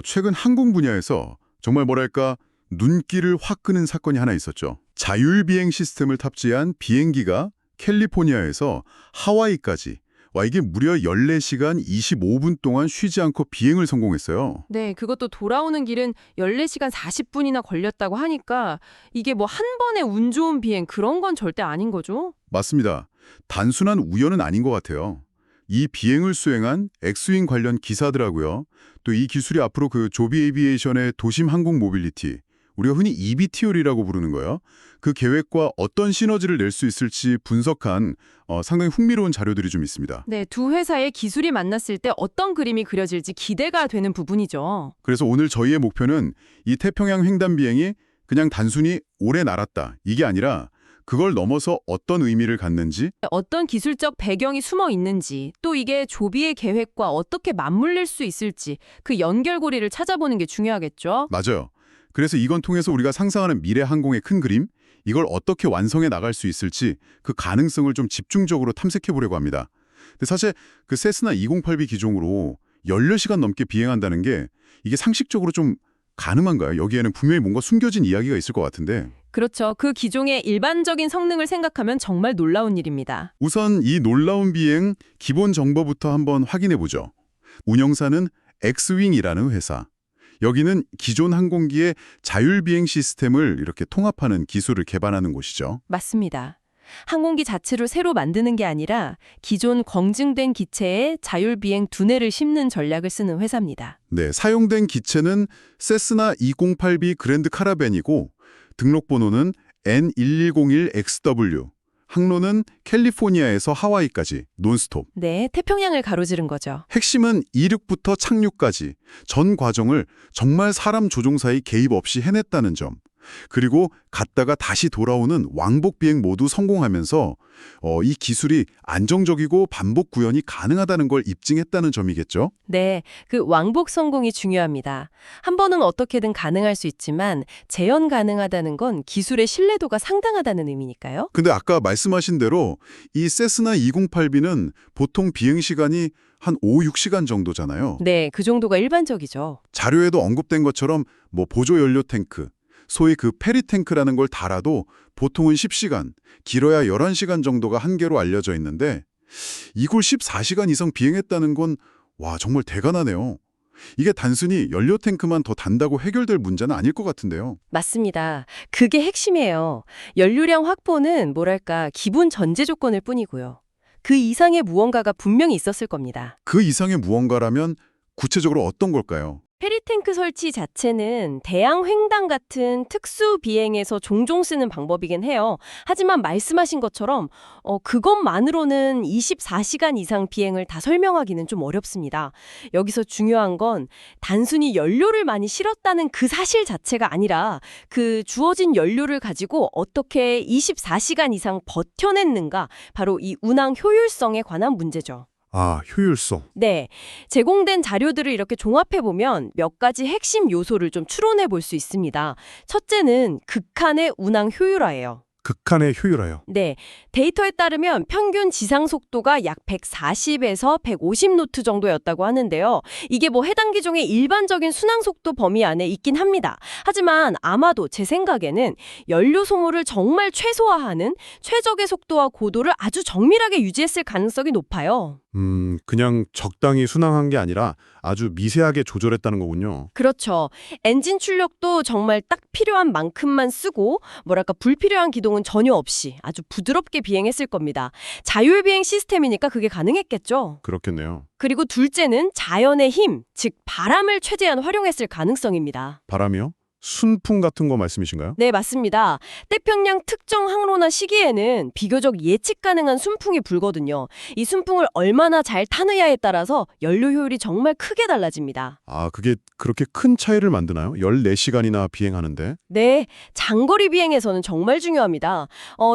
최근 항공 분야에서 정말 뭐랄까 눈길을 확 끄는 사건이 하나 있었죠. 자율비행 시스템을 탑재한 비행기가 캘리포니아에서 하와이까지 이게 무려 14시간 25분 동안 쉬지 않고 비행을 성공했어요. 네, 그것도 돌아오는 길은 14시간 40분이나 걸렸다고 하니까 이게 뭐 한 번에 운 좋은 비행 그런 건 절대 아닌 거죠? 맞습니다. 단순한 우연은 아닌 것 같아요. 이 비행을 수행한 엑스윙 관련 기사들하고요. 또 이 기술이 앞으로 그 조비 에이비에이션의 도심 항공 모빌리티, 우리가 흔히 eVTOL이라고 부르는 거예요. 그 계획과 어떤 시너지를 낼 수 있을지 분석한 상당히 흥미로운 자료들이 좀 있습니다. 네, 두 회사의 기술이 만났을 때 어떤 그림이 그려질지 기대가 되는 부분이죠. 그래서 오늘 저희의 목표는 이 태평양 횡단 비행이 그냥 단순히 오래 날았다, 이게 아니라 그걸 넘어서 어떤 의미를 갖는지, 어떤 기술적 배경이 숨어 있는지, 또 이게 조비의 계획과 어떻게 맞물릴 수 있을지 그 연결고리를 찾아보는 게 중요하겠죠? 맞아요. 그래서 이건 통해서 우리가 상상하는 미래 항공의 큰 그림, 이걸 어떻게 완성해 나갈 수 있을지 그 가능성을 좀 집중적으로 탐색해 보려고 합니다. 근데 사실 그 세스나 208B 기종으로 14시간 넘게 비행한다는 게 이게 상식적으로 좀 가능한가요? 여기에는 분명히 뭔가 숨겨진 이야기가 있을 것 같은데. 그렇죠. 그 기종의 일반적인 성능을 생각하면 정말 놀라운 일입니다. 우선 이 놀라운 비행 기본 정보부터 한번 확인해 보죠. 운영사는 엑스윙이라는 회사. 여기는 기존 항공기의 자율비행 시스템을 이렇게 통합하는 기술을 개발하는 곳이죠. 맞습니다. 항공기 자체를 새로 만드는 게 아니라 기존 검증된 기체에 자율비행 두뇌를 심는 전략을 쓰는 회사입니다. 네, 사용된 기체는 세스나 208B 그랜드 카라벤이고 등록번호는 N1101XW, 항로는 캘리포니아에서 하와이까지 논스톱. 네, 태평양을 가로지른 거죠. 핵심은 이륙부터 착륙까지 전 과정을 정말 사람 조종사의 개입 없이 해냈다는 점. 그리고 갔다가 다시 돌아오는 왕복 비행 모두 성공하면서 이 기술이 안정적이고 반복 구현이 가능하다는 걸 입증했다는 점이겠죠? 네, 그 왕복 성공이 중요합니다. 한 번은 어떻게든 가능할 수 있지만 재현 가능하다는 건 기술의 신뢰도가 상당하다는 의미니까요. 근데 아까 말씀하신 대로 이 세스나 208B는 보통 비행 시간이 한 5, 6시간 정도잖아요. 네, 그 정도가 일반적이죠. 자료에도 언급된 것처럼 뭐 보조 연료 탱크, 소위 그 페리 탱크라는 걸 달아도 보통은 10시간, 길어야 11시간 정도가 한계로 알려져 있는데 이걸 14시간 이상 비행했다는 건 정말 대단하네요. 이게 단순히 연료 탱크만 더 단다고 해결될 문제는 아닐 것 같은데요. 맞습니다. 그게 핵심이에요. 연료량 확보는 뭐랄까 기본 전제 조건일 뿐이고요. 그 이상의 무언가가 분명히 있었을 겁니다. 그 이상의 무언가라면 구체적으로 어떤 걸까요? 페리탱크 설치 자체는 대양 횡단 같은 특수 비행에서 종종 쓰는 방법이긴 해요. 하지만 말씀하신 것처럼 그것만으로는 24시간 이상 비행을 다 설명하기는 좀 어렵습니다. 여기서 중요한 건 단순히 연료를 많이 실었다는 그 사실 자체가 아니라 그 주어진 연료를 가지고 어떻게 24시간 이상 버텨냈는가, 바로 이 운항 효율성에 관한 문제죠. 아, 효율성. 네, 제공된 자료들을 이렇게 종합해보면 몇 가지 핵심 요소를 좀 추론해 볼 수 있습니다. 첫째는 극한의 운항 효율화예요. 극한의 효율화요. 네, 데이터에 따르면 평균 지상 속도가 약 140에서 150노트 정도였다고 하는데요. 이게 뭐 해당 기종의 일반적인 순항 속도 범위 안에 있긴 합니다. 하지만 아마도 제 생각에는 연료 소모를 정말 최소화하는 최적의 속도와 고도를 아주 정밀하게 유지했을 가능성이 높아요. 그냥 적당히 순항한 게 아니라 아주 미세하게 조절했다는 거군요. 그렇죠. 엔진 출력도 정말 딱 필요한 만큼만 쓰고 뭐랄까 불필요한 기동은 전혀 없이 아주 부드럽게 비행했을 겁니다. 자율비행 시스템이니까 그게 가능했겠죠. 그렇겠네요. 그리고 둘째는 자연의 힘, 즉 바람을 최대한 활용했을 가능성입니다. 바람이요? 순풍 같은 거 말씀이신가요? 네, 맞습니다. 태평양 특정 항로나 시기에는 비교적 예측 가능한 순풍이 불거든요. 이 순풍을 얼마나 잘 타느냐에 따라서 연료 효율이 정말 크게 달라집니다. 아, 그게 그렇게 큰 차이를 만드나요? 14시간이나 비행하는데? 네, 장거리 비행에서는 정말 중요합니다.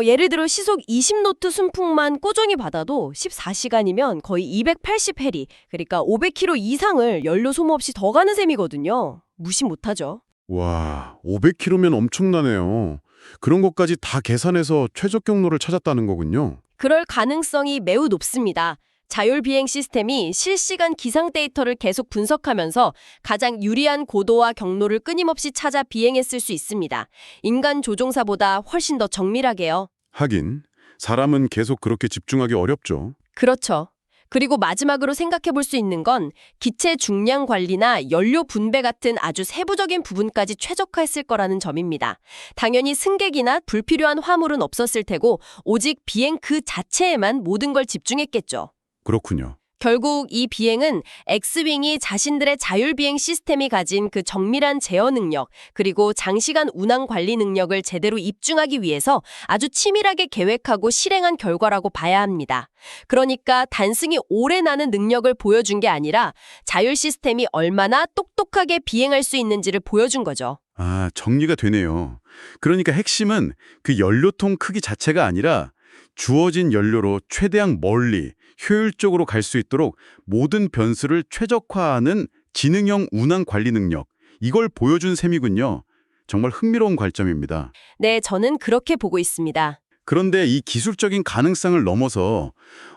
예를 들어 시속 20노트 순풍만 꾸준히 받아도 14시간이면 거의 280해리, 그러니까 500km 이상을 연료 소모 없이 더 가는 셈이거든요. 무시 못하죠. 와, 500km면 엄청나네요. 그런 것까지 다 계산해서 최적 경로를 찾았다는 거군요. 그럴 가능성이 매우 높습니다. 자율비행 시스템이 실시간 기상 데이터를 계속 분석하면서 가장 유리한 고도와 경로를 끊임없이 찾아 비행했을 수 있습니다. 인간 조종사보다 훨씬 더 정밀하게요. 하긴 사람은 계속 그렇게 집중하기 어렵죠. 그렇죠. 그리고 마지막으로 생각해 볼 수 있는 건 기체 중량 관리나 연료 분배 같은 아주 세부적인 부분까지 최적화했을 거라는 점입니다. 당연히 승객이나 불필요한 화물은 없었을 테고 오직 비행 그 자체에만 모든 걸 집중했겠죠. 그렇군요. 결국 이 비행은 엑스윙이 자신들의 자율비행 시스템이 가진 그 정밀한 제어 능력, 그리고 장시간 운항 관리 능력을 제대로 입증하기 위해서 아주 치밀하게 계획하고 실행한 결과라고 봐야 합니다. 그러니까 단순히 오래 나는 능력을 보여준 게 아니라 자율 시스템이 얼마나 똑똑하게 비행할 수 있는지를 보여준 거죠. 아, 정리가 되네요. 그러니까 핵심은 그 연료통 크기 자체가 아니라 주어진 연료로 최대한 멀리 효율적으로 갈 수 있도록 모든 변수를 최적화하는 지능형 운항 관리 능력, 이걸 보여준 셈이군요. 정말 흥미로운 관점입니다. 네, 저는 그렇게 보고 있습니다. 그런데 이 기술적인 가능성을 넘어서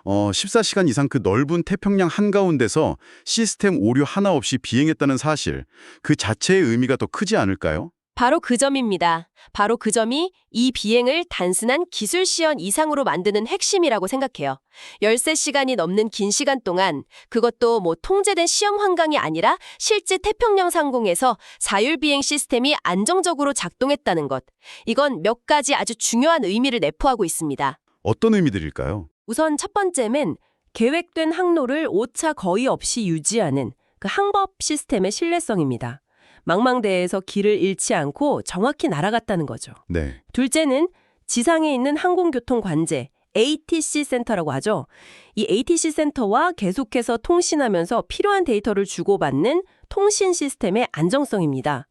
14시간 이상 그 넓은 태평양 한가운데서 시스템 오류 하나 없이 비행했다는 사실, 그 자체의 의미가 더 크지 않을까요? 바로 그 점입니다. 바로 그 점이 이 비행을 단순한 기술 시연 이상으로 만드는 핵심이라고 생각해요. 13시간이 넘는 긴 시간 동안 그것도 통제된 시험 환경이 아니라 실제 태평양 상공에서 자율비행 시스템이 안정적으로 작동했다는 것. 이건 몇 가지 아주 중요한 의미를 내포하고 있습니다. 어떤 의미들일까요? 우선 첫 번째는 계획된 항로를 오차 거의 없이 유지하는 그 항법 시스템의 신뢰성입니다. 망망대해에서 길을 잃지 않고 정확히 날아갔다는 거죠. 네. 둘째는 지상에 있는 항공교통 관제, ATC 센터라고 하죠. 이 ATC 센터와 계속해서 통신하면서 필요한 데이터를 주고받는 통신 시스템의 안정성입니다.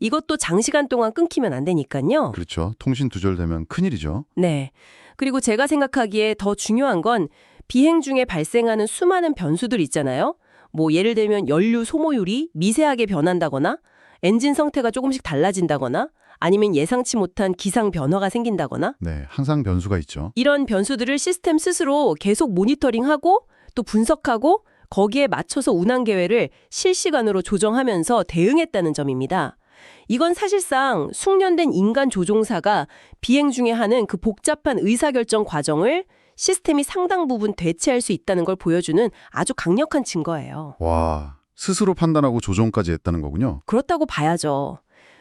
이것도 장시간 동안 끊기면 안 되니까요. 그렇죠. 통신 두절되면 큰일이죠. 네. 그리고 제가 생각하기에 더 중요한 건 비행 중에 발생하는 수많은 변수들 있잖아요. 예를 들면 연료 소모율이 미세하게 변한다거나 엔진 상태가 조금씩 달라진다거나 아니면 예상치 못한 기상 변화가 생긴다거나 네, 항상 변수가 있죠. 이런 변수들을 시스템 스스로 계속 모니터링하고 또 분석하고 거기에 맞춰서 운항 계획을 실시간으로 조정하면서 대응했다는 점입니다. 이건 사실상 숙련된 인간 조종사가 비행 중에 하는 그 복잡한 의사결정 과정을 시스템이 상당 부분 대체할 수 있다는 걸 보여주는 아주 강력한 증거예요. 와, 스스로 판단하고 조정까지 했다는 거군요. 그렇다고 봐야죠.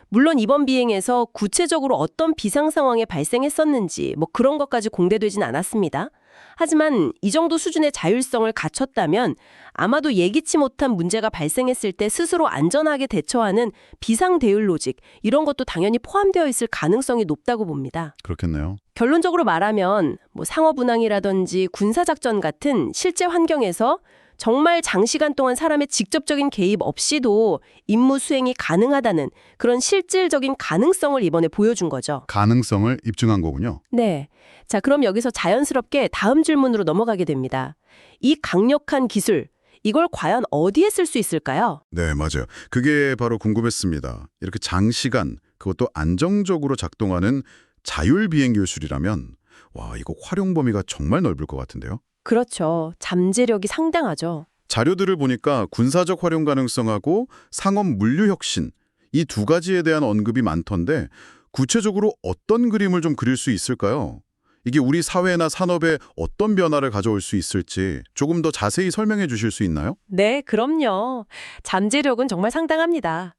물론 이번 비행에서 구체적으로 어떤 비상 상황이 발생했었는지 그런 것까지 공개되진 않았습니다. 하지만 이 정도 수준의 자율성을 갖췄다면 아마도 예기치 못한 문제가 발생했을 때 스스로 안전하게 대처하는 비상 대응 로직, 이런 것도 당연히 포함되어 있을 가능성이 높다고 봅니다. 그렇겠네요. 결론적으로 말하면 상업운항이라든지 군사작전 같은 실제 환경에서 정말 장시간 동안 사람의 직접적인 개입 없이도 임무 수행이 가능하다는 그런 실질적인 가능성을 이번에 보여준 거죠. 가능성을 입증한 거군요. 네. 자, 그럼 여기서 자연스럽게 다음 질문으로 넘어가게 됩니다. 이 강력한 기술, 이걸 과연 어디에 쓸 수 있을까요? 네, 맞아요. 그게 바로 궁금했습니다. 이렇게 장시간, 그것도 안정적으로 작동하는 자율비행 기술이라면 와, 이거 활용 범위가 정말 넓을 것 같은데요. 그렇죠. 잠재력이 상당하죠. 자료들을 보니까 군사적 활용 가능성하고 상업 물류 혁신, 이 두 가지에 대한 언급이 많던데 구체적으로 어떤 그림을 좀 그릴 수 있을까요? 이게 우리 사회나 산업에 어떤 변화를 가져올 수 있을지 조금 더 자세히 설명해 주실 수 있나요? 네, 그럼요. 잠재력은 정말 상당합니다.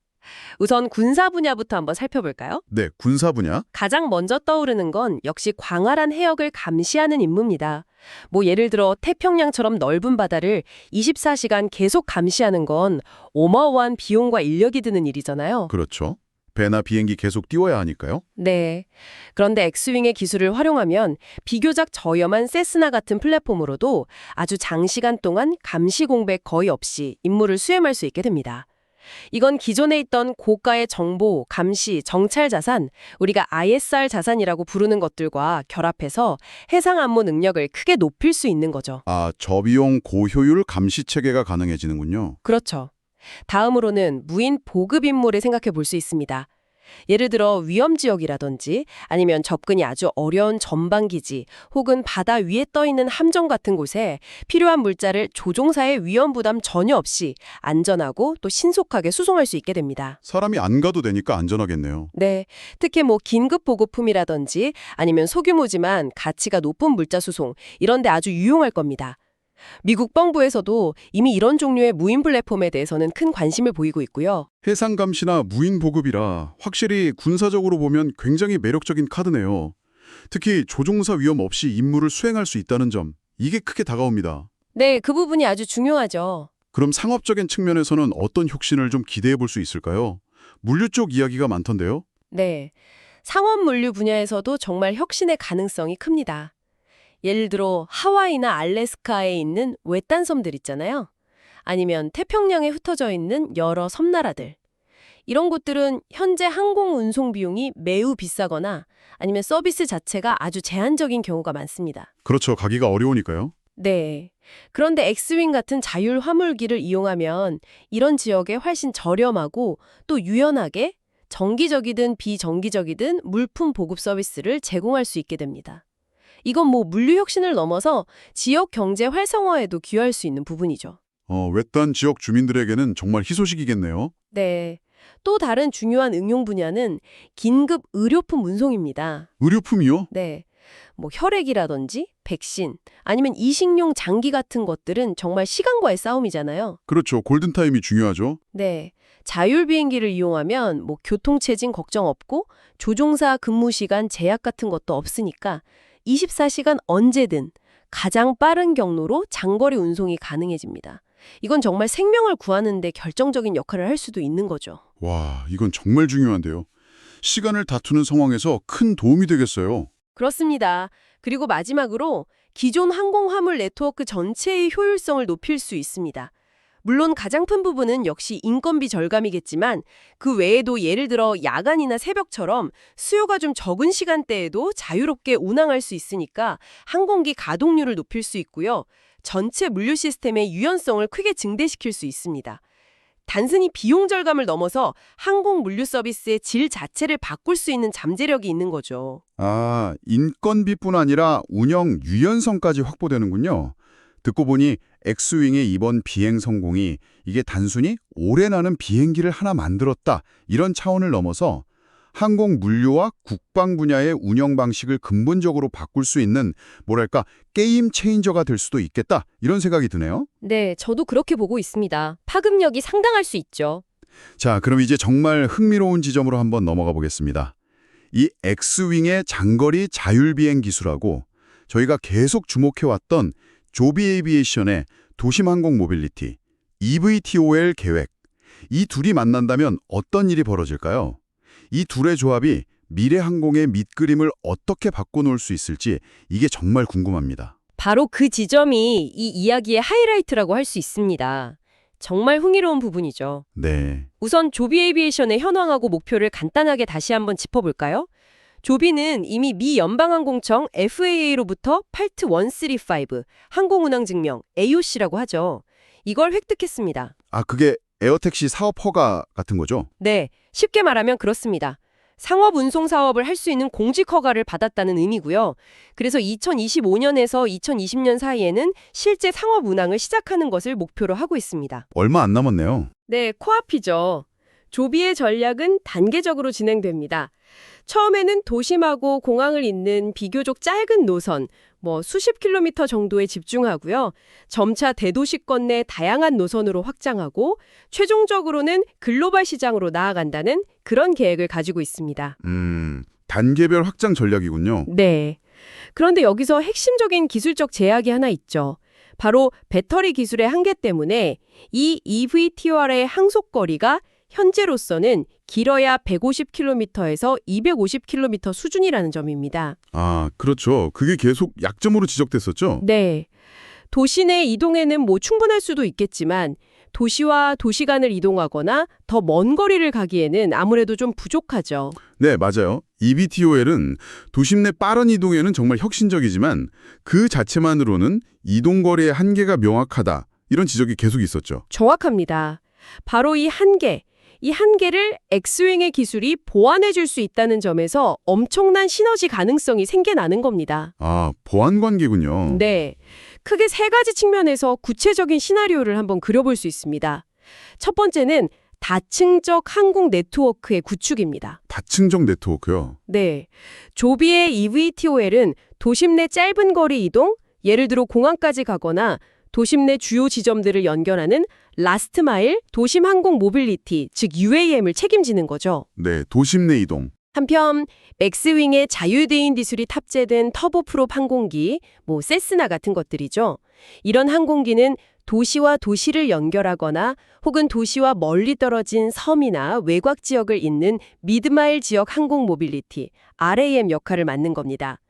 우선 군사 분야부터 한번 살펴볼까요? 네, 군사 분야. 가장 먼저 떠오르는 건 역시 광활한 해역을 감시하는 임무입니다. 예를 들어 태평양처럼 넓은 바다를 24시간 계속 감시하는 건 어마어마한 비용과 인력이 드는 일이잖아요. 그렇죠. 배나 비행기 계속 띄워야 하니까요. 네. 그런데 엑스윙의 기술을 활용하면 비교적 저렴한 세스나 같은 플랫폼으로도 아주 장시간 동안 감시 공백 거의 없이 임무를 수행할 수 있게 됩니다. 이건 기존에 있던 고가의 정보, 감시, 정찰 자산, 우리가 ISR 자산이라고 부르는 것들과 결합해서 해상 안보 능력을 크게 높일 수 있는 거죠. 아, 저비용 고효율 감시 체계가 가능해지는군요. 그렇죠. 다음으로는 무인 보급 임무를 생각해 볼 수 있습니다. 예를 들어 위험 지역이라든지 아니면 접근이 아주 어려운 전방기지 혹은 바다 위에 떠 있는 함정 같은 곳에 필요한 물자를 조종사의 위험 부담 전혀 없이 안전하고 또 신속하게 수송할 수 있게 됩니다. 사람이 안 가도 되니까 안전하겠네요. 네, 특히 뭐 긴급 보급품이라든지 아니면 소규모지만 가치가 높은 물자 수송 이런 데 아주 유용할 겁니다. 미국 정부에서도 이미 이런 종류의 무인 플랫폼에 대해서는 큰 관심을 보이고 있고요. 해상 감시나 무인 보급이라 확실히 군사적으로 보면 굉장히 매력적인 카드네요. 특히 조종사 위험 없이 임무를 수행할 수 있다는 점, 이게 크게 다가옵니다. 네, 그 부분이 아주 중요하죠. 그럼 상업적인 측면에서는 어떤 혁신을 좀 기대해 볼 수 있을까요? 물류 쪽 이야기가 많던데요. 네, 상업 물류 분야에서도 정말 혁신의 가능성이 큽니다. 예를 들어 하와이나 알래스카에 있는 외딴 섬들 있잖아요. 아니면 태평양에 흩어져 있는 여러 섬나라들. 이런 곳들은 현재 항공 운송 비용이 매우 비싸거나 아니면 서비스 자체가 아주 제한적인 경우가 많습니다. 그렇죠. 가기가 어려우니까요. 네. 그런데 엑스윙 같은 자율 화물기를 이용하면 이런 지역에 훨씬 저렴하고 또 유연하게 정기적이든 비정기적이든 물품 보급 서비스를 제공할 수 있게 됩니다. 이건 뭐 물류 혁신을 넘어서 지역 경제 활성화에도 기여할 수 있는 부분이죠. 외딴 지역 주민들에게는 정말 희소식이겠네요. 네. 또 다른 중요한 응용 분야는 긴급 의료품 운송입니다. 의료품이요? 네. 뭐 혈액이라든지 백신, 아니면 이식용 장기 같은 것들은 정말 시간과의 싸움이잖아요. 그렇죠. 골든타임이 중요하죠. 네. 자율 비행기를 이용하면 뭐 교통체증 걱정 없고 조종사 근무 시간 제약 같은 것도 없으니까 24시간 언제든 가장 빠른 경로로 장거리 운송이 가능해집니다. 이건 정말 생명을 구하는 데 결정적인 역할을 할 수도 있는 거죠. 와, 이건 정말 중요한데요. 시간을 다투는 상황에서 큰 도움이 되겠어요. 그렇습니다. 그리고 마지막으로 기존 항공화물 네트워크 전체의 효율성을 높일 수 있습니다. 물론 가장 큰 부분은 역시 인건비 절감이겠지만 그 외에도 예를 들어 야간이나 새벽처럼 수요가 좀 적은 시간대에도 자유롭게 운항할 수 있으니까 항공기 가동률을 높일 수 있고요. 전체 물류 시스템의 유연성을 크게 증대시킬 수 있습니다. 단순히 비용 절감을 넘어서 항공 물류 서비스의 질 자체를 바꿀 수 있는 잠재력이 있는 거죠. 아, 인건비뿐 아니라 운영 유연성까지 확보되는군요. 듣고 보니 엑스윙의 이번 비행 성공이 이게 단순히 오래 나는 비행기를 하나 만들었다 이런 차원을 넘어서 항공 물류와 국방 분야의 운영 방식을 근본적으로 바꿀 수 있는 뭐랄까 게임 체인저가 될 수도 있겠다 이런 생각이 드네요. 네, 저도 그렇게 보고 있습니다. 파급력이 상당할 수 있죠. 자, 그럼 이제 정말 흥미로운 지점으로 한번 넘어가 보겠습니다. 이 엑스윙의 장거리 자율비행 기술하고 저희가 계속 주목해왔던 조비 에이비에이션의 도심항공 모빌리티, EVTOL 계획, 이 둘이 만난다면 어떤 일이 벌어질까요? 이 둘의 조합이 미래 항공의 밑그림을 어떻게 바꿔놓을 수 있을지 이게 정말 궁금합니다. 바로 그 지점이 이 이야기의 하이라이트라고 할 수 있습니다. 정말 흥미로운 부분이죠. 네, 우선 조비 에이비에이션의 현황하고 목표를 간단하게 다시 한번 짚어볼까요? 조비는 이미 미 연방항공청 FAA로부터 파트 135 항공운항증명 AOC라고 하죠. 이걸 획득했습니다. 아 그게 에어택시 사업 허가 같은 거죠? 네, 쉽게 말하면 그렇습니다. 상업 운송 사업을 할 수 있는 공직 허가를 받았다는 의미고요. 그래서 2025년에서 2020년 사이에는 실제 상업 운항을 시작하는 것을 목표로 하고 있습니다. 얼마 안 남았네요. 네, 코앞이죠. 조비의 전략은 단계적으로 진행됩니다. 처음에는 도심하고 공항을 잇는 비교적 짧은 노선, 수십 킬로미터 정도에 집중하고요. 점차 대도시권 내 다양한 노선으로 확장하고 최종적으로는 글로벌 시장으로 나아간다는 그런 계획을 가지고 있습니다. 단계별 확장 전략이군요. 네. 그런데 여기서 핵심적인 기술적 제약이 하나 있죠. 바로 배터리 기술의 한계 때문에 이 EVTOL의 항속거리가 현재로서는 길어야 150km에서 250km 수준이라는 점입니다. 아, 그렇죠. 그게 계속 약점으로 지적됐었죠? 네. 도시 내 이동에는 충분할 수도 있겠지만 도시와 도시 간을 이동하거나 더 먼 거리를 가기에는 아무래도 좀 부족하죠. 네, 맞아요. EVTOL은 도심 내 빠른 이동에는 정말 혁신적이지만 그 자체만으로는 이동 거리의 한계가 명확하다. 이런 지적이 계속 있었죠. 정확합니다. 바로 이 한계, 이 한계를 엑스윙의 기술이 보완해 줄 수 있다는 점에서 엄청난 시너지 가능성이 생겨나는 겁니다. 아, 보안 관계군요. 네. 크게 세 가지 측면에서 구체적인 시나리오를 한번 그려볼 수 있습니다. 첫 번째는 다층적 항공 네트워크의 구축입니다. 다층적 네트워크요. 네. 조비의 EVTOL은 도심 내 짧은 거리 이동, 예를 들어 공항까지 가거나 도심 내 주요 지점들을 연결하는 라스트 마일 도심 항공 모빌리티, 즉 UAM을 책임지는 거죠. 네, 도심 내 이동. 한편 맥스윙의 자율대인 기술이 탑재된 터보프롭 항공기, 세스나 같은 것들이죠. 이런 항공기는 도시와 도시를 연결하거나 혹은 도시와 멀리 떨어진 섬이나 외곽 지역을 잇는 미드마일 지역 항공 모빌리티, RAM 역할을 맡는 겁니다.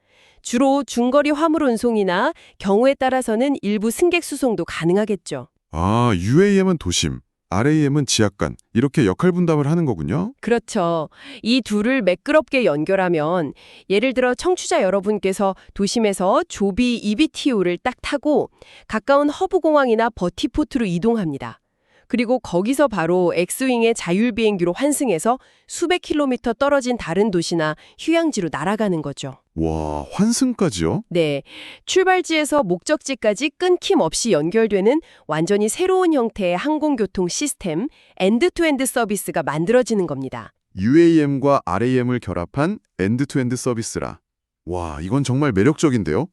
주로 중거리 화물 운송이나 경우에 따라서는 일부 승객 수송도 가능하겠죠. 아, UAM은 도심, RAM은 지하간 이렇게 역할 분담을 하는 거군요. 그렇죠. 이 둘을 매끄럽게 연결하면 예를 들어 청취자 여러분께서 도심에서 조비 EVTO를 딱 타고 가까운 허브 공항이나 버티포트로 이동합니다. 그리고 거기서 바로 엑스윙의 자율비행기로 환승해서 수백 킬로미터 떨어진 다른 도시나 휴양지로 날아가는 거죠. 와, 환승까지요? 네, 출발지에서 목적지까지 끊김없이 연결되는 완전히 새로운 형태의 항공교통 시스템, 엔드투엔드 서비스가 만들어지는 겁니다. UAM과 RAM을 결합한 엔드투엔드 서비스라. 와, 이건 정말 매력적인데요?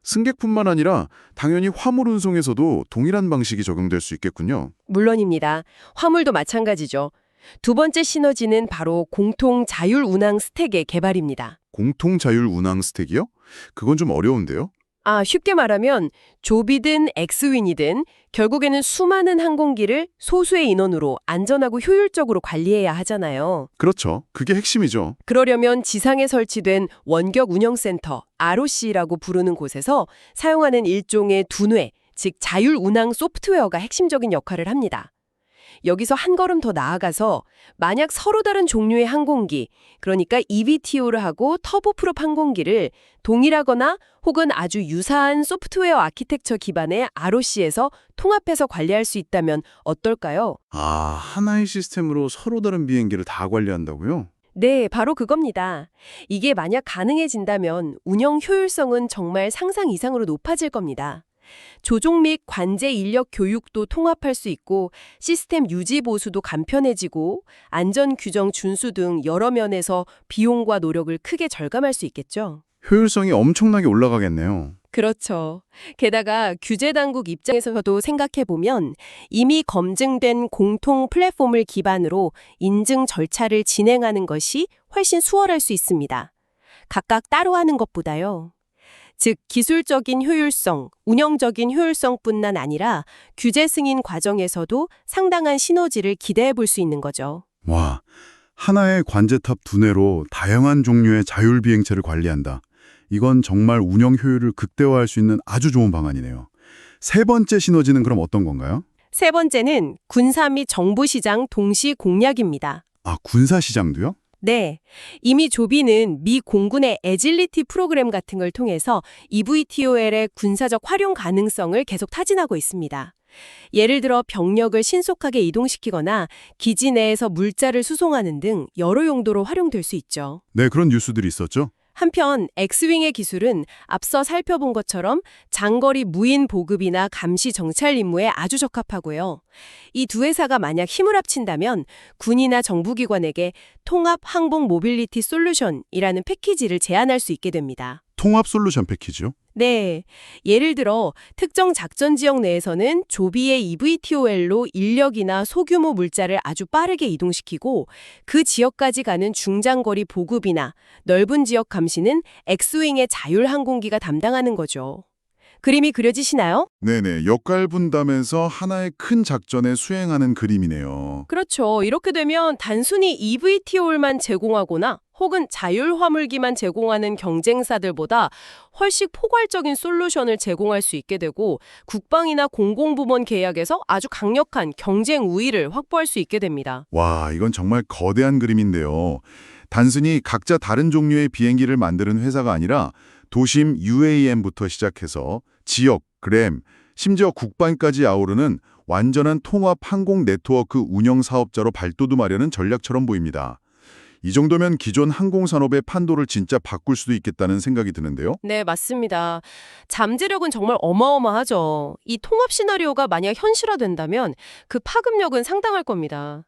승객뿐만 아니라 당연히 화물 운송에서도 동일한 방식이 적용될 수 있겠군요. 물론입니다. 화물도 마찬가지죠. 두 번째 시너지는 바로 공통 자율 운항 스택의 개발입니다. 공통 자율 운항 스택이요? 그건 좀 어려운데요? 쉽게 말하면 조비든 엑스윙이든 결국에는 수많은 항공기를 소수의 인원으로 안전하고 효율적으로 관리해야 하잖아요. 그렇죠. 그게 핵심이죠. 그러려면 지상에 설치된 원격 운영센터, ROC라고 부르는 곳에서 사용하는 일종의 두뇌, 즉 자율 운항 소프트웨어가 핵심적인 역할을 합니다. 여기서 한 걸음 더 나아가서 만약 서로 다른 종류의 항공기, 그러니까 EVTO를 하고 터보프롭 항공기를 동일하거나 혹은 아주 유사한 소프트웨어 아키텍처 기반의 ROC에서 통합해서 관리할 수 있다면 어떨까요? 아, 하나의 시스템으로 서로 다른 비행기를 다 관리한다고요? 네, 바로 그겁니다. 이게 만약 가능해진다면 운영 효율성은 정말 상상 이상으로 높아질 겁니다. 조종 및 관제 인력 교육도 통합할 수 있고 시스템 유지 보수도 간편해지고 안전 규정 준수 등 여러 면에서 비용과 노력을 크게 절감할 수 있겠죠. 효율성이 엄청나게 올라가겠네요. 그렇죠. 게다가 규제 당국 입장에서도 생각해보면 이미 검증된 공통 플랫폼을 기반으로 인증 절차를 진행하는 것이 훨씬 수월할 수 있습니다. 각각 따로 하는 것보다요. 즉 기술적인 효율성, 운영적인 효율성뿐만 아니라 규제 승인 과정에서도 상당한 시너지를 기대해 볼 수 있는 거죠. 와, 하나의 관제탑 두뇌로 다양한 종류의 자율비행체를 관리한다. 이건 정말 운영 효율을 극대화할 수 있는 아주 좋은 방안이네요. 세 번째 시너지는 그럼 어떤 건가요? 세 번째는 군사 및 정부 시장 동시 공략입니다. 아, 군사시장도요? 네, 이미 조비는 미 공군의 애질리티 프로그램 같은 걸 통해서 EVTOL의 군사적 활용 가능성을 계속 타진하고 있습니다. 예를 들어 병력을 신속하게 이동시키거나 기지 내에서 물자를 수송하는 등 여러 용도로 활용될 수 있죠. 네, 그런 뉴스들이 있었죠. 한편 엑스윙의 기술은 앞서 살펴본 것처럼 장거리 무인 보급이나 감시 정찰 임무에 아주 적합하고요. 이 두 회사가 만약 힘을 합친다면 군이나 정부기관에게 통합 항공 모빌리티 솔루션이라는 패키지를 제안할 수 있게 됩니다. 통합 솔루션 패키지요? 네, 예를 들어 특정 작전 지역 내에서는 조비의 EVTOL로 인력이나 소규모 물자를 아주 빠르게 이동시키고 그 지역까지 가는 중장거리 보급이나 넓은 지역 감시는 엑스윙의 자율항공기가 담당하는 거죠. 그림이 그려지시나요? 네네, 역할 분담에서 하나의 큰 작전에 수행하는 그림이네요. 그렇죠. 이렇게 되면 단순히 EVTOL만 제공하거나 혹은 자율화물기만 제공하는 경쟁사들보다 훨씬 포괄적인 솔루션을 제공할 수 있게 되고 국방이나 공공부문 계약에서 아주 강력한 경쟁 우위를 확보할 수 있게 됩니다. 와, 이건 정말 거대한 그림인데요. 단순히 각자 다른 종류의 비행기를 만드는 회사가 아니라 도심 UAM부터 시작해서 지역, 그램, 심지어 국방까지 아우르는 완전한 통합 항공 네트워크 운영 사업자로 발돋움하려는 전략처럼 보입니다. 이 정도면 기존 항공산업의 판도를 진짜 바꿀 수도 있겠다는 생각이 드는데요. 네, 맞습니다. 잠재력은 정말 어마어마하죠. 이 통합 시나리오가 만약 현실화된다면 그 파급력은 상당할 겁니다.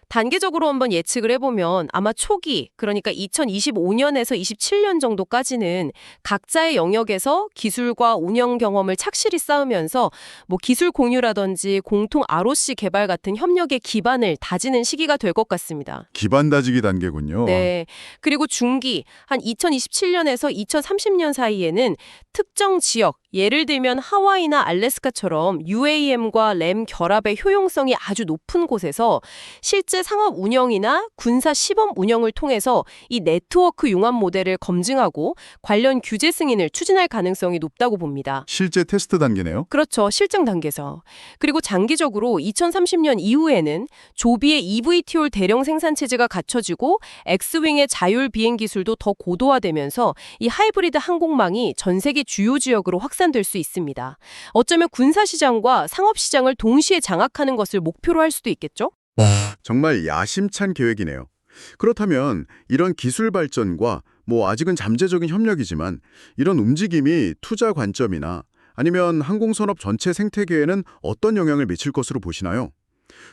단계적으로 한번 예측을 해보면 아마 초기, 그러니까 2025년에서 27년 정도까지는 각자의 영역에서 기술과 운영 경험을 착실히 쌓으면서 뭐 기술 공유라든지 공통 ROC 개발 같은 협력의 기반을 다지는 시기가 될 것 같습니다. 기반 다지기 단계군요. 네. 그리고 중기, 한 2027년에서 2030년 사이에는 특정 지역, 예를 들면 하와이나 알래스카처럼 UAM과 램 결합의 효용성이 아주 높은 곳에서 실제 상업 운영이나 군사 시범 운영을 통해서 이 네트워크 융합 모델을 검증하고 관련 규제 승인을 추진할 가능성이 높다고 봅니다. 실제 테스트 단계네요. 그렇죠. 실증 단계에서. 그리고 장기적으로 2030년 이후에는 조비의 eVTOL 대량 생산 체제가 갖춰지고 X윙의 자율 비행 기술도 더 고도화되면서 이 하이브리드 항공망이 전 세계 주요 지역으로 확산될 수 있습니다. 어쩌면 군사 시장과 상업 시장을 동시에 장악하는 것을 목표로 할 수도 있겠죠? 정말 야심찬 계획이네요. 그렇다면 이런 기술 발전과 아직은 잠재적인 협력이지만 이런 움직임이 투자 관점이나 아니면 항공산업 전체 생태계에는 어떤 영향을 미칠 것으로 보시나요?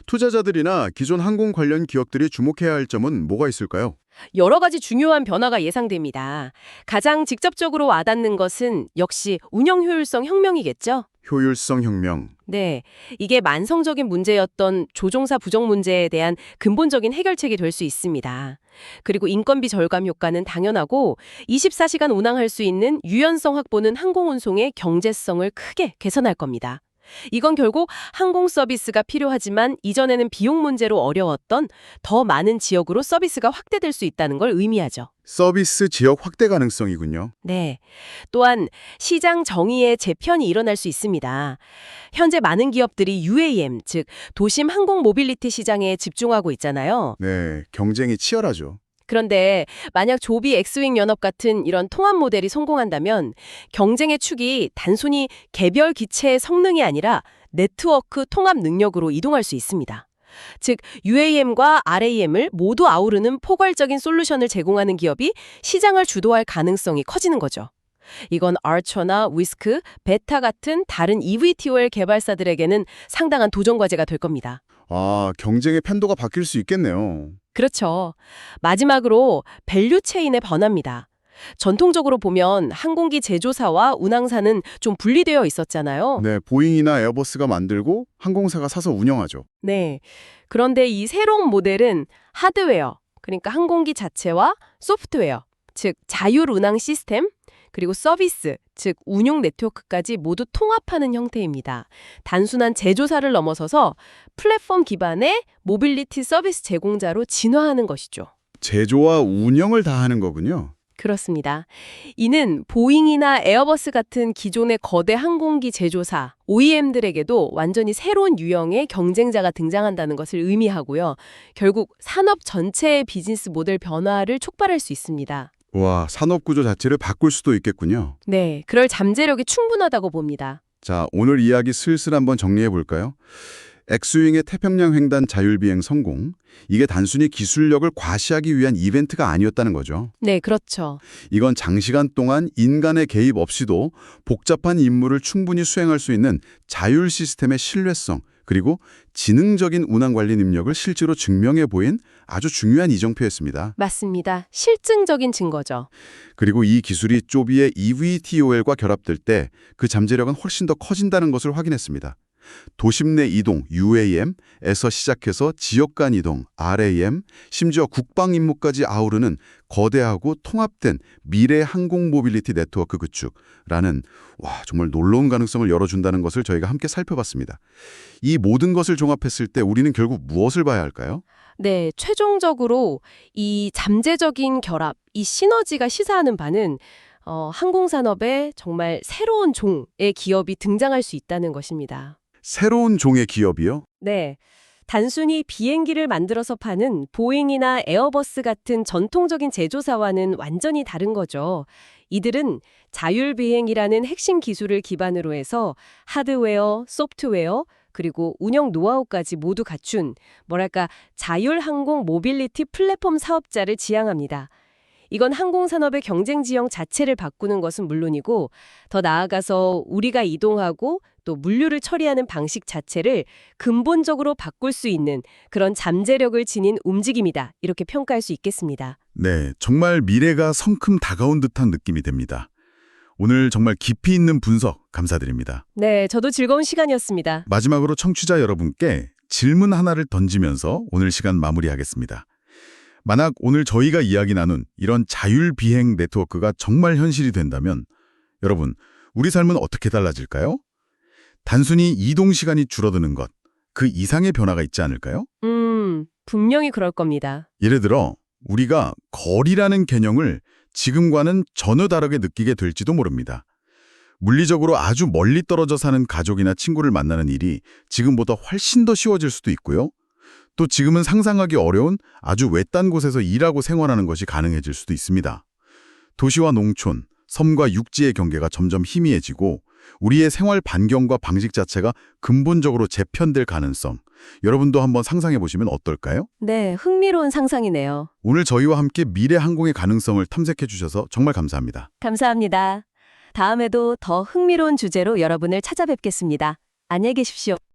투자자들이나 기존 항공 관련 기업들이 주목해야 할 점은 뭐가 있을까요? 여러 가지 중요한 변화가 예상됩니다. 가장 직접적으로 와닿는 것은 역시 운영 효율성 혁명이겠죠? 효율성 혁명. 네, 이게 만성적인 문제였던 조종사 부족 문제에 대한 근본적인 해결책이 될 수 있습니다. 그리고 인건비 절감 효과는 당연하고 24시간 운항할 수 있는 유연성 확보는 항공운송의 경제성을 크게 개선할 겁니다. 이건 결국 항공 서비스가 필요하지만 이전에는 비용 문제로 어려웠던 더 많은 지역으로 서비스가 확대될 수 있다는 걸 의미하죠. 서비스 지역 확대 가능성이군요. 네. 또한 시장 정의의 재편이 일어날 수 있습니다. 현재 많은 기업들이 UAM, 즉 도심 항공 모빌리티 시장에 집중하고 있잖아요. 네, 경쟁이 치열하죠. 그런데 만약 조비 엑스윙 연합 같은 이런 통합 모델이 성공한다면 경쟁의 축이 단순히 개별 기체의 성능이 아니라 네트워크 통합 능력으로 이동할 수 있습니다. 즉 UAM과 RAM을 모두 아우르는 포괄적인 솔루션을 제공하는 기업이 시장을 주도할 가능성이 커지는 거죠. 이건 아처나 위스크, 베타 같은 다른 eVTOL 개발사들에게는 상당한 도전 과제가 될 겁니다. 아, 경쟁의 편도가 바뀔 수 있겠네요. 그렇죠. 마지막으로 밸류 체인의 변화입니다. 전통적으로 보면 항공기 제조사와 운항사는 좀 분리되어 있었잖아요. 네, 보잉이나 에어버스가 만들고 항공사가 사서 운영하죠. 네. 그런데 이 새로운 모델은 하드웨어, 그러니까 항공기 자체와 소프트웨어, 즉 자율 운항 시스템, 그리고 서비스, 즉 운용 네트워크까지 모두 통합하는 형태입니다. 단순한 제조사를 넘어서서 플랫폼 기반의 모빌리티 서비스 제공자로 진화하는 것이죠. 제조와 운영을 다 하는 거군요. 그렇습니다. 이는 보잉이나 에어버스 같은 기존의 거대 항공기 제조사, OEM들에게도 완전히 새로운 유형의 경쟁자가 등장한다는 것을 의미하고요. 결국 산업 전체의 비즈니스 모델 변화를 촉발할 수 있습니다. 와, 산업 구조 자체를 바꿀 수도 있겠군요. 네, 그럴 잠재력이 충분하다고 봅니다. 자, 오늘 이야기 슬슬 한번 정리해 볼까요? 엑스윙의 태평양 횡단 자율비행 성공. 이게 단순히 기술력을 과시하기 위한 이벤트가 아니었다는 거죠. 네, 그렇죠. 이건 장시간 동안 인간의 개입 없이도 복잡한 임무를 충분히 수행할 수 있는 자율 시스템의 신뢰성, 그리고 지능적인 운항 관리 능력을 실제로 증명해 보인 아주 중요한 이정표였습니다. 맞습니다. 실증적인 증거죠. 그리고 이 기술이 쪼비의 eVTOL과 결합될 때 그 잠재력은 훨씬 더 커진다는 것을 확인했습니다. 도심 내 이동, UAM에서 시작해서 지역 간 이동, RAM, 심지어 국방 임무까지 아우르는 거대하고 통합된 미래 항공 모빌리티 네트워크 구축라는 정말 놀라운 가능성을 열어준다는 것을 저희가 함께 살펴봤습니다. 이 모든 것을 종합했을 때 우리는 결국 무엇을 봐야 할까요? 네, 최종적으로 이 잠재적인 결합, 이 시너지가 시사하는 바는 항공산업에 정말 새로운 종의 기업이 등장할 수 있다는 것입니다. 새로운 종의 기업이요? 네. 단순히 비행기를 만들어서 파는 보잉이나 에어버스 같은 전통적인 제조사와는 완전히 다른 거죠. 이들은 자율비행이라는 핵심 기술을 기반으로 해서 하드웨어, 소프트웨어, 그리고 운영 노하우까지 모두 갖춘 뭐랄까 자율항공 모빌리티 플랫폼 사업자를 지향합니다. 이건 항공산업의 경쟁 지형 자체를 바꾸는 것은 물론이고 더 나아가서 우리가 이동하고 또 물류를 처리하는 방식 자체를 근본적으로 바꿀 수 있는 그런 잠재력을 지닌 움직임이다. 이렇게 평가할 수 있겠습니다. 네, 정말 미래가 성큼 다가온 듯한 느낌이 됩니다. 오늘 정말 깊이 있는 분석 감사드립니다. 네, 저도 즐거운 시간이었습니다. 마지막으로 청취자 여러분께 질문 하나를 던지면서 오늘 시간 마무리하겠습니다. 만약 오늘 저희가 이야기 나눈 이런 자율비행 네트워크가 정말 현실이 된다면 여러분, 우리 삶은 어떻게 달라질까요? 단순히 이동 시간이 줄어드는 것, 그 이상의 변화가 있지 않을까요? 분명히 그럴 겁니다. 예를 들어 우리가 거리라는 개념을 지금과는 전혀 다르게 느끼게 될지도 모릅니다. 물리적으로 아주 멀리 떨어져 사는 가족이나 친구를 만나는 일이 지금보다 훨씬 더 쉬워질 수도 있고요. 또 지금은 상상하기 어려운 아주 외딴 곳에서 일하고 생활하는 것이 가능해질 수도 있습니다. 도시와 농촌, 섬과 육지의 경계가 점점 희미해지고 우리의 생활 반경과 방식 자체가 근본적으로 재편될 가능성, 여러분도 한번 상상해 보시면 어떨까요? 네, 흥미로운 상상이네요. 오늘 저희와 함께 미래 항공의 가능성을 탐색해 주셔서 정말 감사합니다. 감사합니다. 다음에도 더 흥미로운 주제로 여러분을 찾아뵙겠습니다. 안녕히 계십시오.